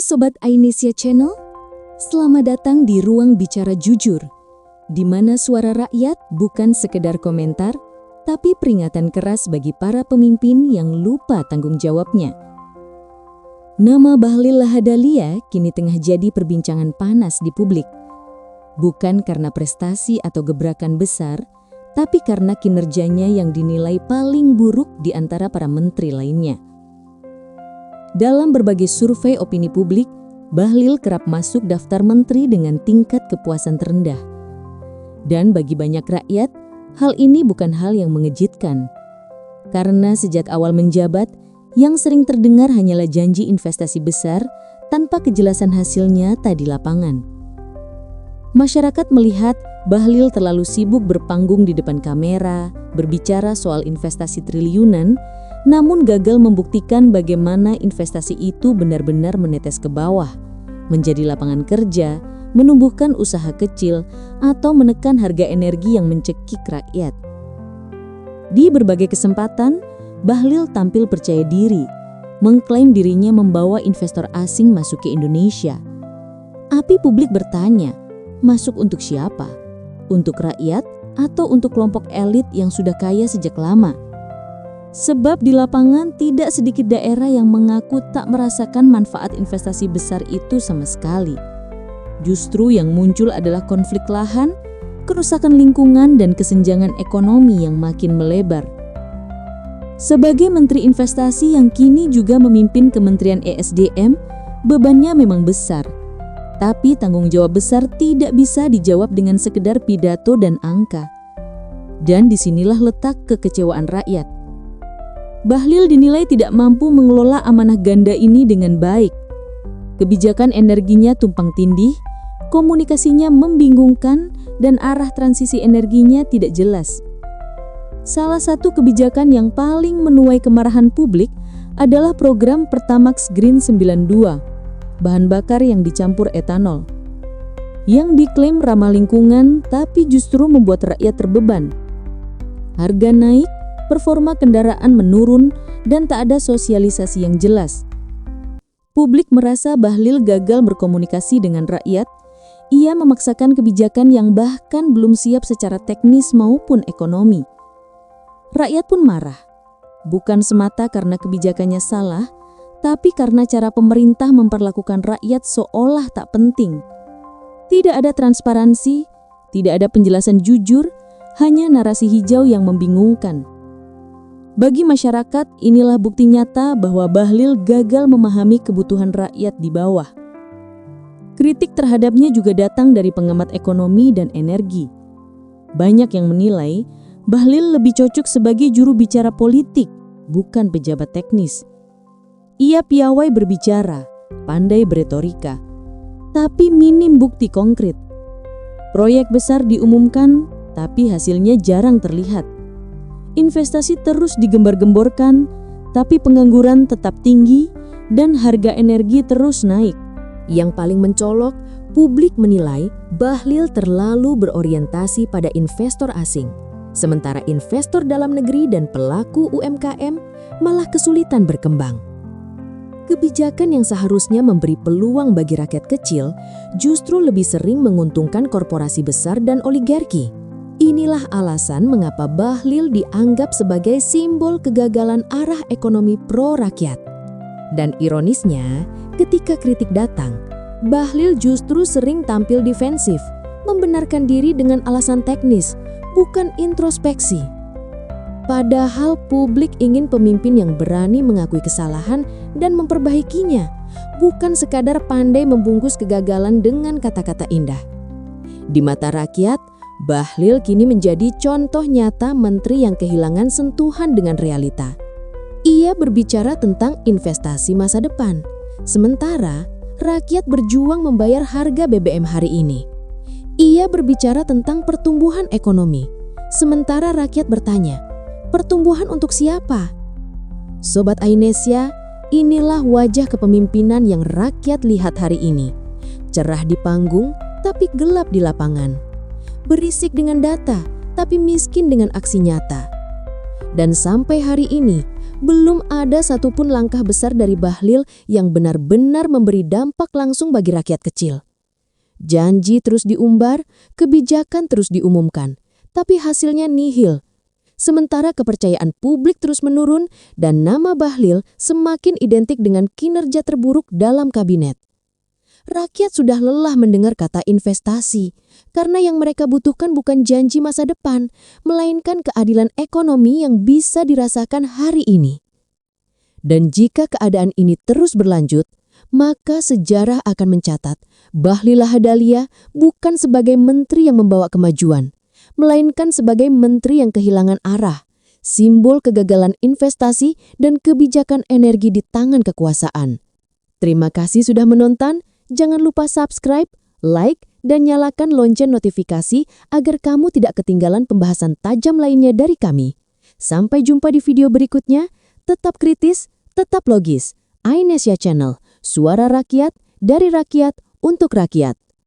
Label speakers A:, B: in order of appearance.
A: Sobat Ainesia Channel, selamat datang di Ruang Bicara Jujur, di mana suara rakyat bukan sekedar komentar, tapi peringatan keras bagi para pemimpin yang lupa tanggung jawabnya. Nama Bahlil Lahadalia kini tengah jadi perbincangan panas di publik. Bukan karena prestasi atau gebrakan besar, tapi karena kinerjanya yang dinilai paling buruk di antara para menteri lainnya. Dalam berbagai survei opini publik, Bahlil kerap masuk daftar menteri dengan tingkat kepuasan terendah. Dan bagi banyak rakyat, hal ini bukan hal yang mengejutkan. Karena sejak awal menjabat, yang sering terdengar hanyalah janji investasi besar tanpa kejelasan hasilnya di lapangan. Masyarakat melihat Bahlil terlalu sibuk berpanggung di depan kamera, berbicara soal investasi triliunan, namun gagal membuktikan bagaimana investasi itu benar-benar menetes ke bawah, menjadi lapangan kerja, menumbuhkan usaha kecil, atau menekan harga energi yang mencekik rakyat. Di berbagai kesempatan, Bahlil tampil percaya diri, mengklaim dirinya membawa investor asing masuk ke Indonesia. Tapi publik bertanya, masuk untuk siapa? Untuk rakyat atau untuk kelompok elit yang sudah kaya sejak lama? Sebab di lapangan tidak sedikit daerah yang mengaku tak merasakan manfaat investasi besar itu sama sekali. Justru yang muncul adalah konflik lahan, kerusakan lingkungan, dan kesenjangan ekonomi yang makin melebar. Sebagai Menteri Investasi yang kini juga memimpin Kementerian ESDM, bebannya memang besar. Tapi tanggung jawab besar tidak bisa dijawab dengan sekedar pidato dan angka. Dan disinilah letak kekecewaan rakyat. Bahlil dinilai tidak mampu mengelola amanah ganda ini dengan baik. Kebijakan energinya tumpang tindih, komunikasinya membingungkan, dan arah transisi energinya tidak jelas. Salah satu kebijakan yang paling menuai kemarahan publik adalah program Pertamax Green 92, bahan bakar yang dicampur etanol, yang diklaim ramah lingkungan tapi justru membuat rakyat terbeban. Harga naik, performa kendaraan menurun, dan tak ada sosialisasi yang jelas. Publik merasa Bahlil gagal berkomunikasi dengan rakyat. Ia memaksakan kebijakan yang bahkan belum siap secara teknis maupun ekonomi. Rakyat pun marah, bukan semata karena kebijakannya salah, tapi karena cara pemerintah memperlakukan rakyat seolah tak penting. Tidak ada transparansi, tidak ada penjelasan jujur, hanya narasi hijau yang membingungkan. Bagi masyarakat, inilah bukti nyata bahwa Bahlil gagal memahami kebutuhan rakyat di bawah. Kritik terhadapnya juga datang dari pengamat ekonomi dan energi. Banyak yang menilai Bahlil lebih cocok sebagai juru bicara politik, bukan pejabat teknis. Ia piawai berbicara, pandai beretorika, tapi minim bukti konkret. Proyek besar diumumkan, tapi hasilnya jarang terlihat. Investasi terus digembar-gemborkan, tapi pengangguran tetap tinggi dan harga energi terus naik. Yang paling mencolok, publik menilai Bahlil terlalu berorientasi pada investor asing. Sementara investor dalam negeri dan pelaku UMKM malah kesulitan berkembang. Kebijakan yang seharusnya memberi peluang bagi rakyat kecil justru lebih sering menguntungkan korporasi besar dan oligarki. Inilah alasan mengapa Bahlil dianggap sebagai simbol kegagalan arah ekonomi pro-rakyat. Dan ironisnya, ketika kritik datang, Bahlil justru sering tampil defensif, membenarkan diri dengan alasan teknis, bukan introspeksi. Padahal publik ingin pemimpin yang berani mengakui kesalahan dan memperbaikinya, bukan sekadar pandai membungkus kegagalan dengan kata-kata indah. Di mata rakyat, Bahlil kini menjadi contoh nyata menteri yang kehilangan sentuhan dengan realita. Ia berbicara tentang investasi masa depan, sementara rakyat berjuang membayar harga BBM hari ini. Ia berbicara tentang pertumbuhan ekonomi, sementara rakyat bertanya, pertumbuhan untuk siapa? Sobat Ainesia, inilah wajah kepemimpinan yang rakyat lihat hari ini. Cerah di panggung, tapi gelap di lapangan. Berisik dengan data, tapi miskin dengan aksi nyata. Dan sampai hari ini,
B: belum ada satupun langkah besar dari Bahlil yang benar-benar memberi dampak langsung bagi rakyat kecil. Janji terus diumbar, kebijakan terus diumumkan, tapi hasilnya nihil. Sementara kepercayaan publik terus menurun dan nama Bahlil semakin identik dengan kinerja terburuk dalam kabinet. Rakyat sudah lelah mendengar kata investasi, karena yang mereka butuhkan bukan janji masa depan, melainkan keadilan ekonomi yang bisa dirasakan hari ini. Dan jika keadaan ini terus berlanjut, maka sejarah akan mencatat Bahlil Lahadalia bukan sebagai menteri yang membawa kemajuan, melainkan sebagai menteri yang kehilangan arah, simbol kegagalan investasi dan kebijakan energi di tangan kekuasaan. Terima kasih sudah menonton. Jangan lupa subscribe, like, dan nyalakan lonceng notifikasi agar kamu tidak ketinggalan pembahasan tajam lainnya dari kami. Sampai jumpa di video berikutnya. Tetap kritis, tetap logis. iNesia Channel, suara rakyat, dari rakyat, untuk rakyat.